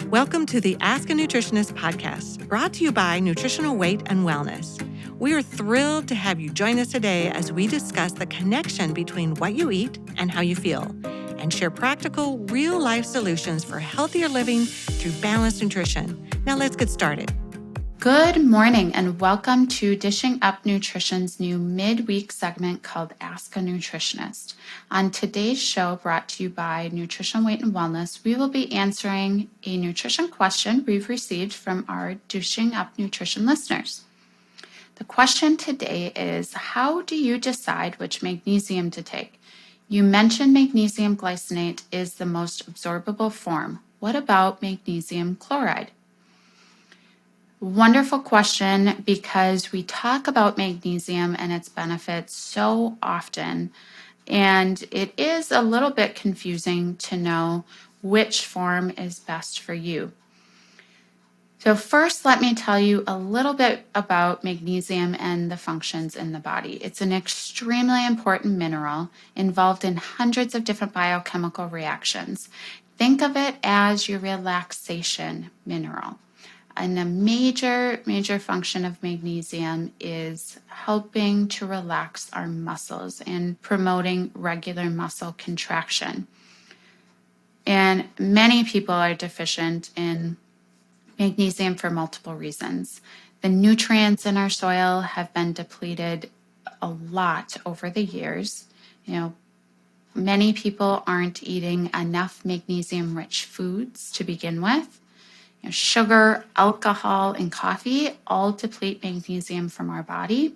Welcome to the Ask a Nutritionist podcast, brought to you by Nutritional Weight and Wellness. We are thrilled to have you join us today as we discuss the connection between what you eat and how you feel, and share practical, real-life solutions for healthier living through balanced nutrition. Now let's get started. Good morning and welcome to Dishing Up Nutrition's new midweek segment called Ask a Nutritionist. On today's show, brought to you by Nutritional Weight and Wellness, we will be answering a nutrition question we've received from our Dishing Up Nutrition listeners. The question today is, how do you decide which magnesium to take? You mentioned magnesium glycinate is the most absorbable form. What about magnesium chloride? Wonderful question, because we talk about magnesium and its benefits so often, and it is a little bit confusing to know which form is best for you. So first, let me tell you a little bit about magnesium and the functions in the body. It's an extremely important mineral involved in hundreds of different biochemical reactions. Think of it as your relaxation mineral. And a major function of magnesium is helping to relax our muscles and promoting regular muscle contraction. And many people are deficient in magnesium for multiple reasons. The nutrients in our soil have been depleted a lot over the years. Many people aren't eating enough magnesium-rich foods to begin with. Sugar, alcohol, and coffee all deplete magnesium from our body.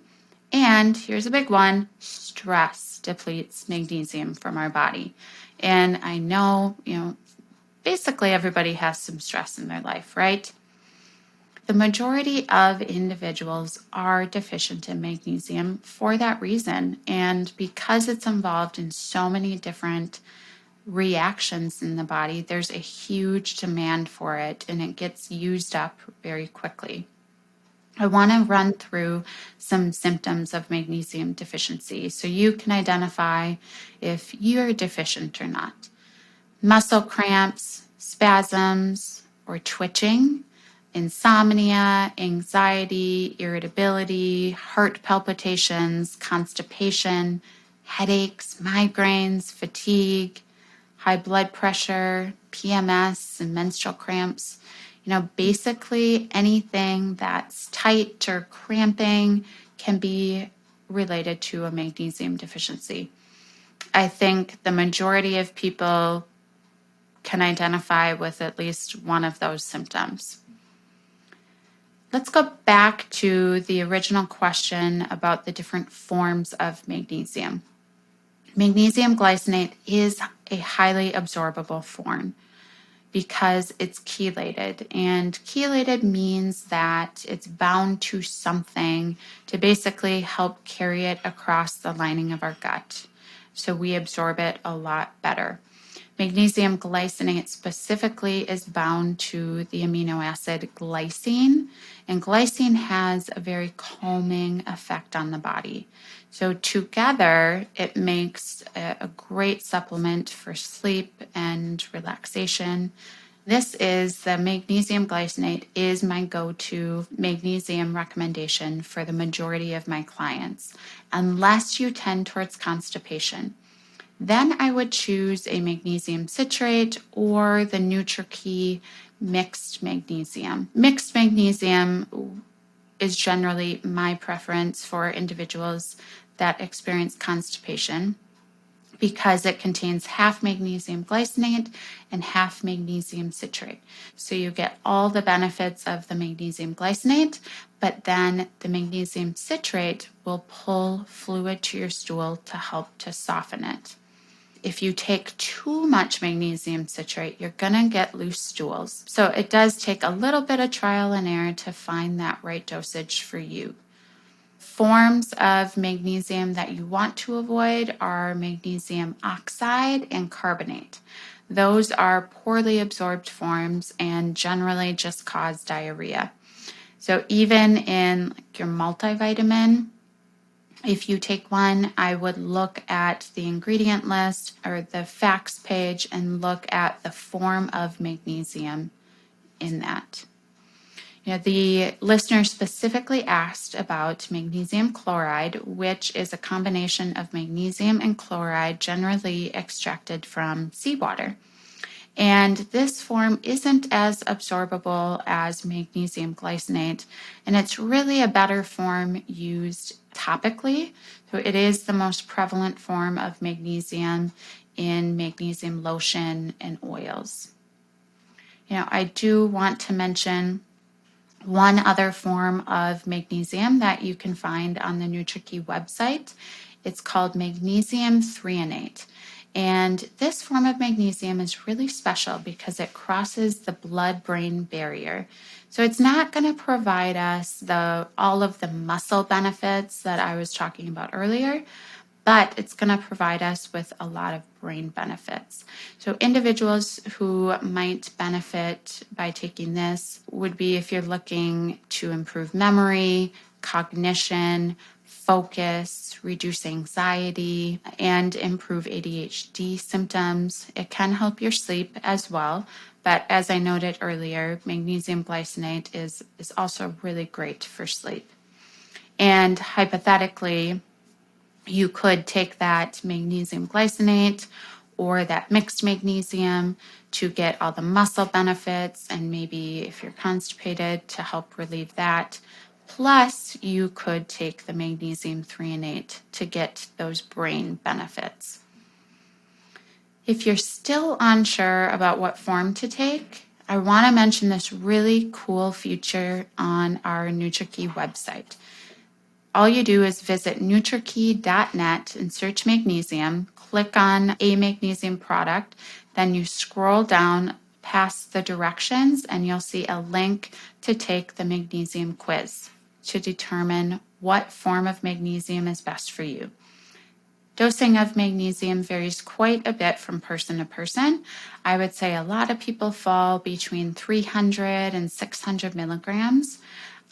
And here's a big one, stress depletes magnesium from our body. And I know, basically everybody has some stress in their life, right? The majority of individuals are deficient in magnesium for that reason. And because it's involved in so many different reactions in the body, there's a huge demand for it and it gets used up very quickly. I want to run through some symptoms of magnesium deficiency so you can identify if you're deficient or not. Muscle cramps, spasms, or twitching, insomnia, anxiety, irritability, heart palpitations, constipation, headaches, migraines, fatigue, high blood pressure, PMS, and menstrual cramps. Basically anything that's tight or cramping can be related to a magnesium deficiency. I think the majority of people can identify with at least one of those symptoms. Let's go back to the original question about the different forms of magnesium. Magnesium glycinate is a highly absorbable form because it's chelated, and chelated means that it's bound to something to basically help carry it across the lining of our gut, so we absorb it a lot better. Magnesium glycinate specifically is bound to the amino acid glycine, and glycine has a very calming effect on the body. So together, it makes a great supplement for sleep and relaxation. This is the magnesium glycinate is my go-to magnesium recommendation for the majority of my clients, unless you tend towards constipation. Then I would choose a magnesium citrate or the NutriKey mixed magnesium. Mixed magnesium is generally my preference for individuals that experience constipation because it contains half magnesium glycinate and half magnesium citrate. So you get all the benefits of the magnesium glycinate, but then the magnesium citrate will pull fluid to your stool to help to soften it. If you take too much magnesium citrate, you're going to get loose stools. So it does take a little bit of trial and error to find that right dosage for you. Forms of magnesium that you want to avoid are magnesium oxide and carbonate. Those are poorly absorbed forms and generally just cause diarrhea. So even in your multivitamin, If you take one, I would look at the ingredient list or the facts page and look at the form of magnesium in that. The listener specifically asked about magnesium chloride, which is a combination of magnesium and chloride generally extracted from seawater. And this form isn't as absorbable as magnesium glycinate, and it's really a better form used topically. So it is the most prevalent form of magnesium in magnesium lotion and oils. I do want to mention one other form of magnesium that you can find on the NutriKey website. It's called magnesium threonate. And this form of magnesium is really special because it crosses the blood-brain barrier. So it's not going to provide us all of the muscle benefits that I was talking about earlier, but it's going to provide us with a lot of brain benefits. So individuals who might benefit by taking this would be if you're looking to improve memory, cognition, focus, reduce anxiety, and improve ADHD symptoms. It can help your sleep as well. But as I noted earlier, magnesium glycinate is also really great for sleep. And hypothetically, you could take that magnesium glycinate or that mixed magnesium to get all the muscle benefits, and maybe if you're constipated, to help relieve that. Plus, you could take the magnesium threonate to get those brain benefits. If you're still unsure about what form to take, I want to mention this really cool feature on our NutriKey website. All you do is visit NutriKey.net and search magnesium, click on a magnesium product, then you scroll down past the directions and you'll see a link to take the magnesium quiz to determine what form of magnesium is best for you. Dosing of magnesium varies quite a bit from person to person. I would say a lot of people fall between 300 and 600 milligrams.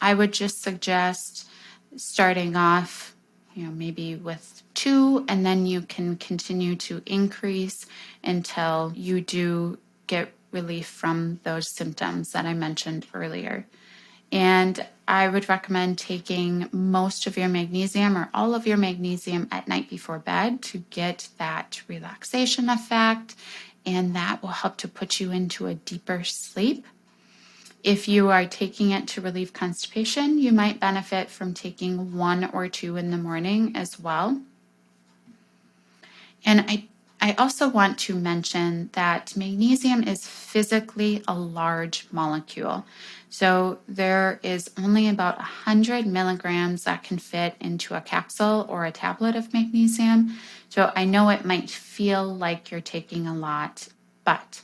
I would just suggest starting off, maybe with 2, and then you can continue to increase until you do get relief from those symptoms that I mentioned earlier. And I would recommend taking most of your magnesium or all of your magnesium at night before bed to get that relaxation effect, and that will help to put you into a deeper sleep. If you are taking it to relieve constipation, you might benefit from taking 1 or 2 in the morning as well. And I also want to mention that magnesium is physically a large molecule. So there is only about 100 milligrams that can fit into a capsule or a tablet of magnesium. So I know it might feel like you're taking a lot, but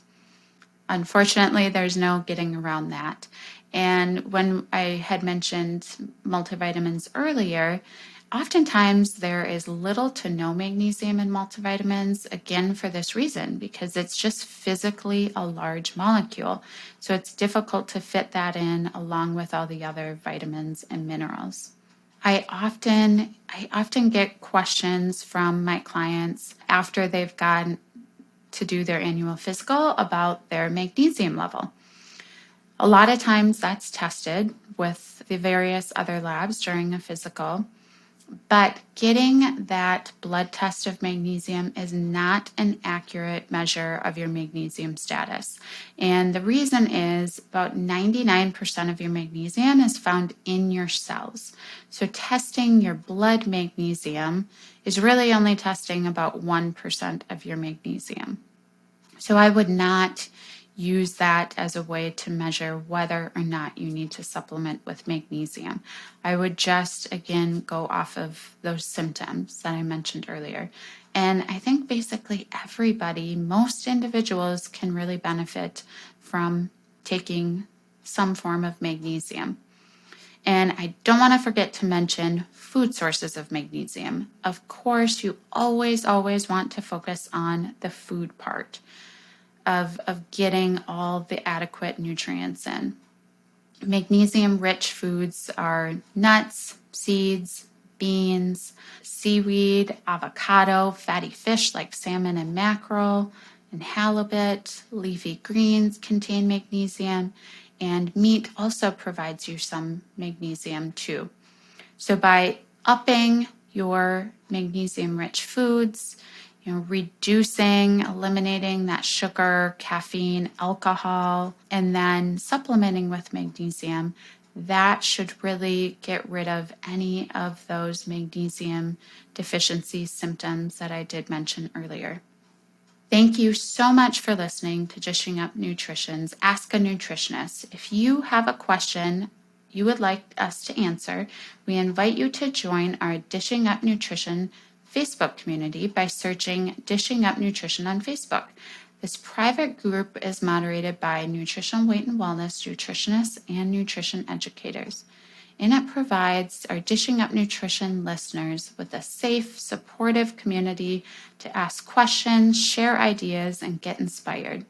unfortunately, there's no getting around that. And when I had mentioned multivitamins earlier, oftentimes there is little to no magnesium in multivitamins, again, for this reason, because it's just physically a large molecule. So it's difficult to fit that in along with all the other vitamins and minerals. I often get questions from my clients after they've gone to do their annual physical about their magnesium level. A lot of times that's tested with the various other labs during a physical, but getting that blood test of magnesium is not an accurate measure of your magnesium status. And the reason is about 99% of your magnesium is found in your cells. So testing your blood magnesium is really only testing about 1% of your magnesium. So I would not use that as a way to measure whether or not you need to supplement with magnesium. I would just, again, go off of those symptoms that I mentioned earlier. And I think basically everybody, most individuals, can really benefit from taking some form of magnesium. And I don't want to forget to mention food sources of magnesium. Of course, you always want to focus on the food part of getting all the adequate nutrients in. Magnesium-rich foods are nuts, seeds, beans, seaweed, avocado, fatty fish like salmon and mackerel, and halibut, leafy greens contain magnesium, and meat also provides you some magnesium too. So by upping your magnesium-rich foods, reducing, eliminating that sugar, caffeine, alcohol, and then supplementing with magnesium, that should really get rid of any of those magnesium deficiency symptoms that I did mention earlier. Thank you so much for listening to Dishing Up Nutrition's Ask a Nutritionist. If you have a question you would like us to answer, we invite you to join our Dishing Up Nutrition Facebook community by searching Dishing Up Nutrition on Facebook. This private group is moderated by nutrition, weight, and wellness nutritionists and nutrition educators. And it provides our Dishing Up Nutrition listeners with a safe, supportive community to ask questions, share ideas, and get inspired.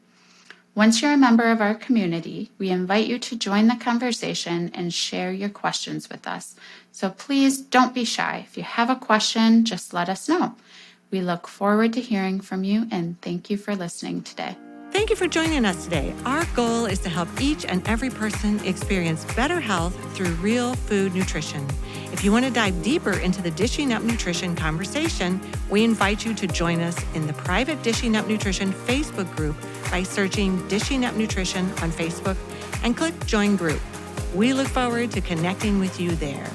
Once you're a member of our community, we invite you to join the conversation and share your questions with us. So please don't be shy. If you have a question, just let us know. We look forward to hearing from you, and thank you for listening today. Thank you for joining us today. Our goal is to help each and every person experience better health through real food nutrition. If you want to dive deeper into the Dishing Up Nutrition conversation, we invite you to join us in the private Dishing Up Nutrition Facebook group by searching Dishing Up Nutrition on Facebook and click Join Group. We look forward to connecting with you there.